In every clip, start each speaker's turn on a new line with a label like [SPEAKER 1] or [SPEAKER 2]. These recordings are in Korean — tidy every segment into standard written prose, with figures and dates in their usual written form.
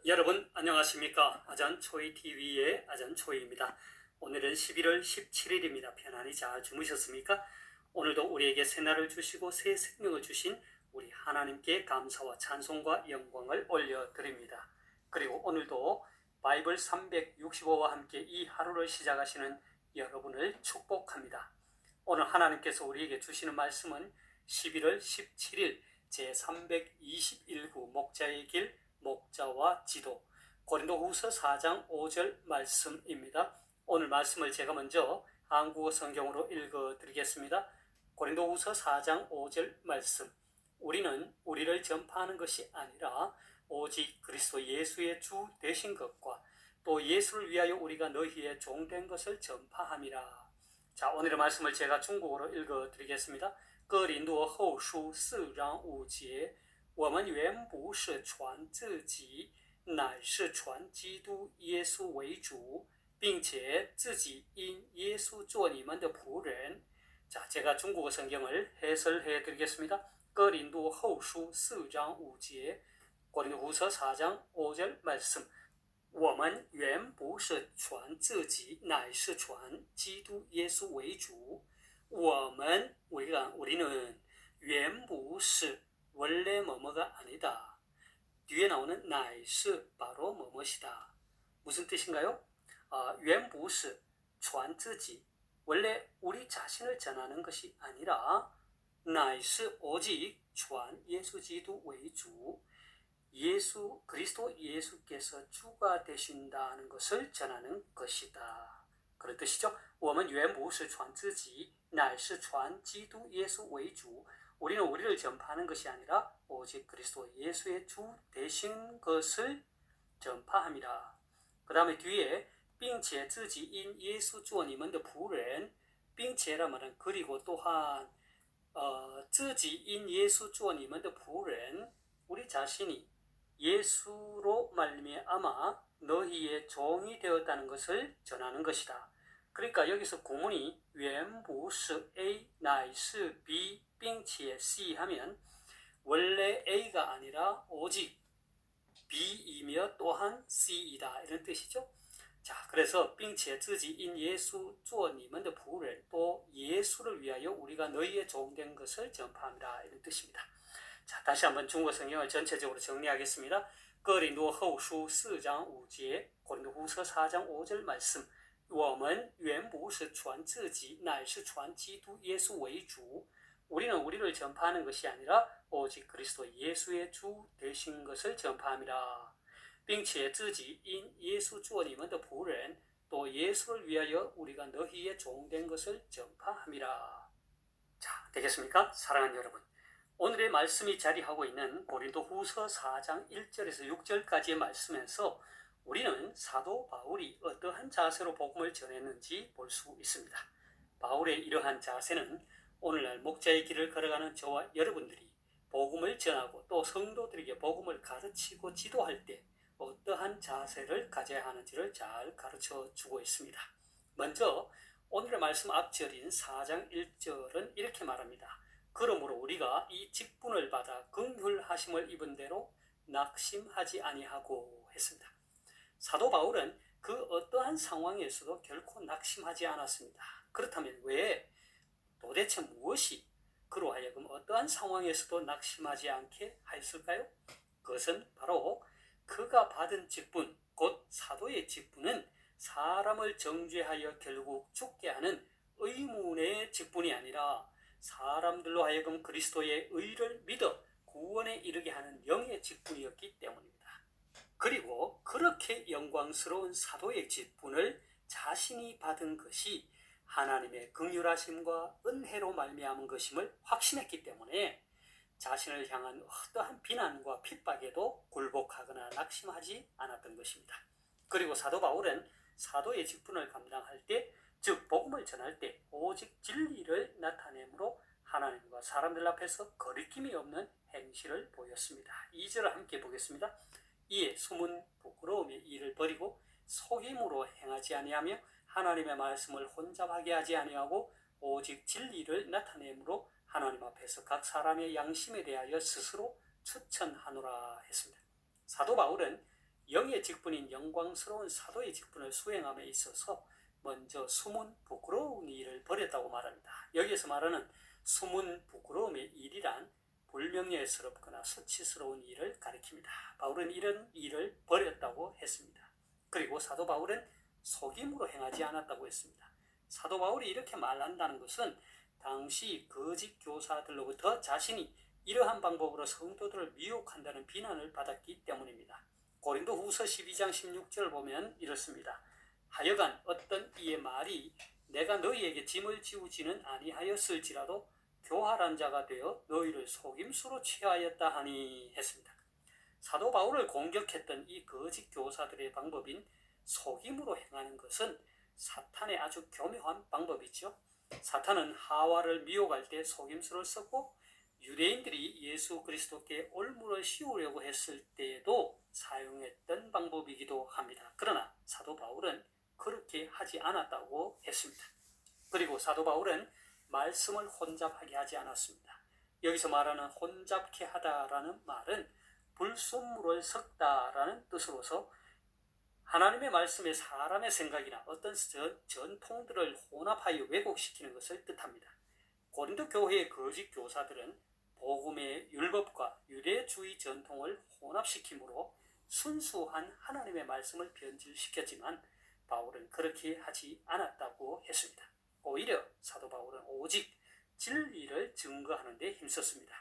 [SPEAKER 1] 여러분 안녕하십니까? 아잔초이TV의 아잔초이입니다. 오늘은 11월 17일입니다. 편안히 잘 주무셨습니까? 오늘도 우리에게 새날을 주시고 새 생명을 주신 우리 하나님께 감사와 찬송과 영광을 올려드립니다. 그리고 오늘도 바이블 365와 함께 이 하루를 시작하시는 여러분을 축복합니다. 오늘 하나님께서 우리에게 주시는 말씀은 11월 17일 제321구 목자의 길 목자와 지도 고린도후서 4장 5절 말씀입니다. 오늘 말씀을 제가 먼저 한국어 성경으로 읽어드리겠습니다. 고린도후서 4장 5절 말씀. 우리는 우리를 전파하는 것이 아니라 오직 그리스도 예수의 주 되신 것과 또 예수를 위하여 우리가 너희의 종 된 것을 전파함이라. 자, 오늘의 말씀을 제가 중국어로 읽어드리겠습니다. 哥林多后书4章5节我们原不是传自己，乃是传基督耶稣为主，并且自己因耶稣做你们的仆人。 자, 제가 중국어 성경을 해설해 드리겠습니다. 哥林多后书4章5节 고린도후서 4장 5절 말씀. 我们原不是传自己，乃是传基督耶稣为主。我们 우리는 原不是 원래 뭐뭐가 아니다. 뒤에 나오는 乃是 바로 뭐뭐이다. 무슨 뜻인가요? 原不是传自己 원래 우리 자신을 전하는 것이 아니라 乃是 오직 传 예수 기도 为主 예수 그리스도 예수께서 주가 되신다는 것을 전하는 것이다. 그런 뜻이죠. 我们原不是传自己乃是传基督耶稣为主 우리는 우리를 전파하는 것이 아니라 오직 그리스도 예수의 주 되신 것을 전파함이라. 그 다음에 뒤에 并且自己因耶稣做你们的仆人 并且라 말은 그리고 또한 自己因耶稣做你们的仆人 우리 자신이 예수로 말미암아 너희의 종이 되었다는 것을 전하는 것이다. 그러니까 여기서 구문이 原不是 A 乃是 B 并且 C 하면 원래 A가 아니라 오직 B이며 또한 C이다 이런 뜻이죠. 자, 그래서 并且自己因耶稣做你们的仆人 또 예수를 위하여 우리가 너희의 종 된 것을 전파합니다 이런 뜻입니다. 자, 다시 한번 중국어 성경을 전체적으로 정리하겠습니다. 哥林多后书4章5节 고린도후서 4장 5절 말씀. 我们原不是传自己，乃是传基督耶稣为主。 우리는 우리를 전파하는 것이 아니라 오직 그리스도 예수의 주 되신 것을 전파합니다. 并且自己因耶稣做你们的仆人，또 예수를 위하여 우리가 너희의 종 된 것을 전파함이라. 자, 되겠습니까? 사랑하는 여러분. 오늘의 말씀이 자리하고 있는 고린도후서 4장 1절에서 6절까지의 말씀에서 우리는 사도 바울이 어떠한 자세로 복음을 전했는지 볼 수 있습니다. 바울의 이러한 자세는 오늘날 목자의 길을 걸어가는 저와 여러분들이 복음을 전하고 또 성도들에게 복음을 가르치고 지도할 때 어떠한 자세를 가져야 하는지를 잘 가르쳐 주고 있습니다. 먼저 오늘의 말씀 앞절인 4장 1절은 이렇게 말합니다. 그러므로 우리가 이 직분을 받아 긍휼하심을 입은 대로 낙심하지 아니하고 했습니다. 사도 바울은 그 어떠한 상황에서도 결코 낙심하지 않았습니다. 그렇다면 왜 도대체 무엇이 그로 하여금 어떠한 상황에서도 낙심하지 않게 하였을까요? 그것은 바로 그가 받은 직분, 곧 사도의 직분은 사람을 정죄하여 결국 죽게 하는 의문의 직분이 아니라 사람들로 하여금 그리스도의 의를 믿어 구원에 이르게 하는 영의 직분이었기 때문입니다. 그리고 그렇게 영광스러운 사도의 직분을 자신이 받은 것이 하나님의 긍휼하심과 은혜로 말미암은 것임을 확신했기 때문에 자신을 향한 어떠한 비난과 핍박에도 굴복하거나 낙심하지 않았던 것입니다. 그리고 사도 바울은 사도의 직분을 감당할 때, 즉 복음을 전할 때 오직 진리를 나타내므로 하나님과 사람들 앞에서 거리낌이 없는 행실을 보였습니다. 2절을 함께 보겠습니다. 이에 숨은 부끄러움의 일을 버리고 속임으로 행하지 아니하며 하나님의 말씀을 혼잡하게 하지 아니하고 오직 진리를 나타내므로 하나님 앞에서 각 사람의 양심에 대하여 스스로 추천하노라 했습니다. 사도 바울은 영의 직분인 영광스러운 사도의 직분을 수행함에 있어서 먼저 숨은 부끄러운 일을 버렸다고 말합니다. 여기에서 말하는 숨은 부끄러움의 일이란 불명예스럽거나 수치스러운 일을 가리킵니다. 바울은 이런 일을 버렸다고 했습니다. 그리고 사도 바울은 속임으로 행하지 않았다고 했습니다. 사도 바울이 이렇게 말한다는 것은 당시 거짓 교사들로부터 자신이 이러한 방법으로 성도들을 미혹한다는 비난을 받았기 때문입니다. 고린도 후서 12장 16절 보면 이렇습니다. 하여간 어떤 이의 말이 내가 너희에게 짐을 지우지는 아니하였을지라도 교활한 자가 되어 너희를 속임수로 취하였다 하니 했습니다. 사도 바울을 공격했던 이 거짓 교사들의 방법인 속임으로 행하는 것은 사탄의 아주 교묘한 방법이죠. 사탄은 하와를 미혹할 때 속임수를 썼고 유대인들이 예수 그리스도께 올무를 씌우려고 했을 때에도 사용했던 방법이기도 합니다. 그러나 사도 바울은 그렇게 하지 않았다고 했습니다. 그리고 사도 바울은 말씀을 혼잡하게 하지 않았습니다. 여기서 말하는 혼잡케 하다라는 말은 불순물을 섞다라는 뜻으로서 하나님의 말씀에 사람의 생각이나 어떤 전통들을 혼합하여 왜곡시키는 것을 뜻합니다. 고린도 교회의 거짓 교사들은 복음의 율법과 유대주의 전통을 혼합시키므로 순수한 하나님의 말씀을 변질시켰지만 바울은 그렇게 하지 않았다고 했습니다. 오히려 사도 바울은 오직 진리를 증거하는 데 힘썼습니다.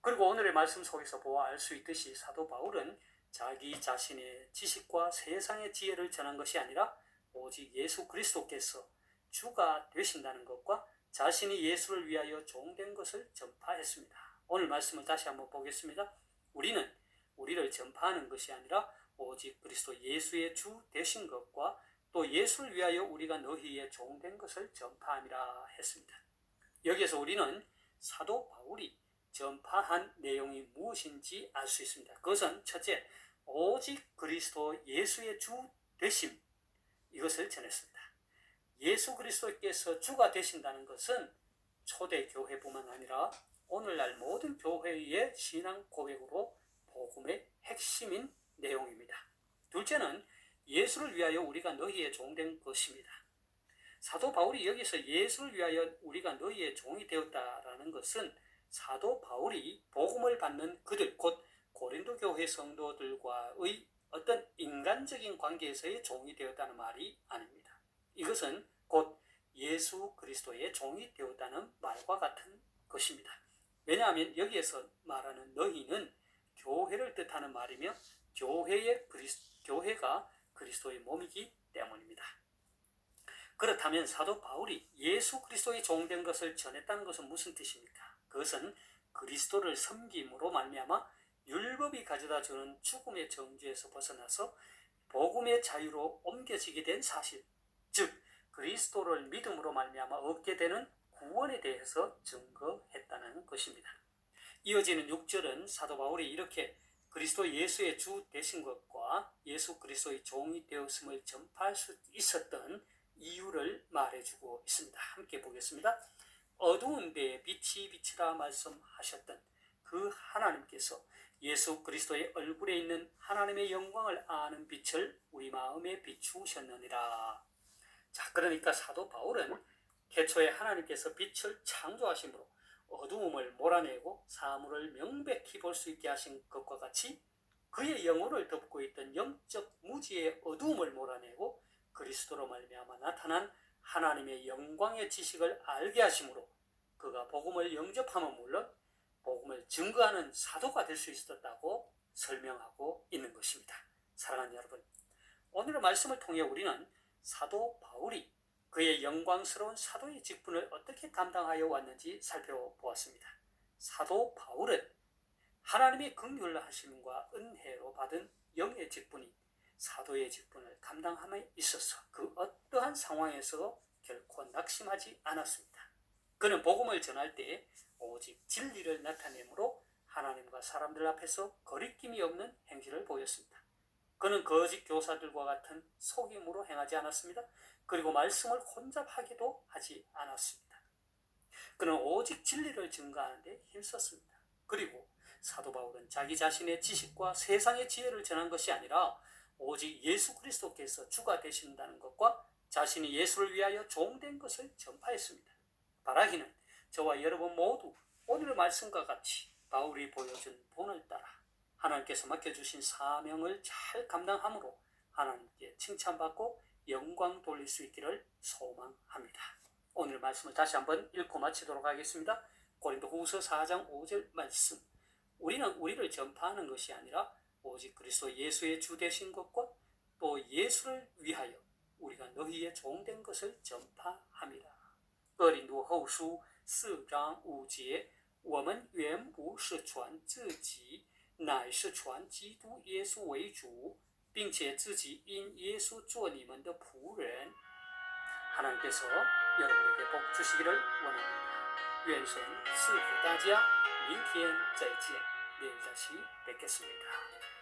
[SPEAKER 1] 그리고 오늘의 말씀 속에서 보아 알 수 있듯이 사도 바울은 자기 자신의 지식과 세상의 지혜를 전한 것이 아니라 오직 예수 그리스도께서 주가 되신다는 것과 자신이 예수를 위하여 종된 것을 전파했습니다. 오늘 말씀을 다시 한번 보겠습니다. 우리는 우리를 전파하는 것이 아니라 오직 그리스도 예수의 주 되신 것과 또 예수를 위하여 우리가 너희의 종된 것을 전파함이라 했습니다. 여기에서 우리는 사도 바울이 전파한 내용이 무엇인지 알 수 있습니다. 그것은 첫째, 오직 그리스도 예수의 주 되심, 이것을 전했습니다. 예수 그리스도께서 주가 되신다는 것은 초대교회뿐만 아니라 오늘날 모든 교회의 신앙 고백으로 복음의 핵심인 내용입니다. 둘째는 예수를 위하여 우리가 너희의 종된 것입니다. 사도 바울이 여기서 예수를 위하여 우리가 너희의 종이 되었다라는 것은 사도 바울이 복음을 받는 그들, 곧 고린도 교회 성도들과의 어떤 인간적인 관계에서의 종이 되었다는 말이 아닙니다. 이것은 곧 예수 그리스도의 종이 되었다는 말과 같은 것입니다. 왜냐하면 여기에서 말하는 너희는 교회를 뜻하는 말이며 교회가 그리스도의 몸이기 때문입니다. 그렇다면 사도 바울이 예수 그리스도의 종된 것을 전했다는 것은 무슨 뜻입니까? 그것은 그리스도를 섬김으로 말미암아 율법이 가져다주는 죽음의 정죄에서 벗어나서 복음의 자유로 옮겨지게 된 사실, 즉 그리스도를 믿음으로 말미암아 얻게 되는 구원에 대해서 증거했다는 것입니다. 이어지는 6절은 사도 바울이 이렇게 그리스도 예수의 주 되신 것과 예수 그리스도의 종이 되었음을 전파할 수 있었던 이유를 말해주고 있습니다. 함께 보겠습니다. 어두운 데에 빛이 비치라 말씀하셨던 그 하나님께서 예수 그리스도의 얼굴에 있는 하나님의 영광을 아는 빛을 우리 마음에 비추셨느니라. 자, 그러니까 사도 바울은 태초에 하나님께서 빛을 창조하심으로 어두움을 몰아내고 사물을 명백히 볼 수 있게 하신 것과 같이 그의 영혼을 덮고 있던 영적 무지의 어두움을 몰아내고 그리스도로 말미암아 나타난 하나님의 영광의 지식을 알게 하심으로 그가 복음을 영접함은 물론 복음을 증거하는 사도가 될 수 있었다고 설명하고 있는 것입니다. 사랑하는 여러분, 오늘의 말씀을 통해 우리는 사도 바울이 그의 영광스러운 사도의 직분을 어떻게 감당하여 왔는지 살펴보았습니다. 사도 바울은 하나님의 긍휼하심과 은혜로 받은 영의 직분인 사도의 직분을 감당함에 있어서 그 어떠한 상황에서 결코 낙심하지 않았습니다. 그는 복음을 전할 때 오직 진리를 나타내므로 하나님과 사람들 앞에서 거리낌이 없는 행실을 보였습니다. 그는 거짓 교사들과 같은 속임으로 행하지 않았습니다. 그리고 말씀을 혼잡하기도 하지 않았습니다. 그는 오직 진리를 증거하는 데 힘썼습니다. 그리고 사도 바울은 자기 자신의 지식과 세상의 지혜를 전한 것이 아니라 오직 예수 그리스도께서 주가 되신다는 것과 자신이 예수를 위하여 종된 것을 전파했습니다. 바라기는 저와 여러분 모두 오늘의 말씀과 같이 바울이 보여준 본을 따라 하나님께서 맡겨주신 사명을 잘 감당함으로 하나님께 칭찬받고 영광 돌릴 수 있기를 소망합니다. 오늘 말씀을 다시 한번 읽고 마치도록 하겠습니다. 고린도후서 4장 5절 말씀. 우리는 우리를 전파하는 것이 아니라 오직 그리스도 예수의 주 되신 것과 또 예수를 위하여 우리가 너희의 종된 것을 전파합니다. 哥林多后书4章5节，我们原不是传自己，乃是传基督耶稣为主，并且自己因耶稣做你们的仆人。 하나님께서 여러분에게 복 주시기를 원합니다. 愿神赐福大家，明天再见，내일 다시 뵙겠습니다.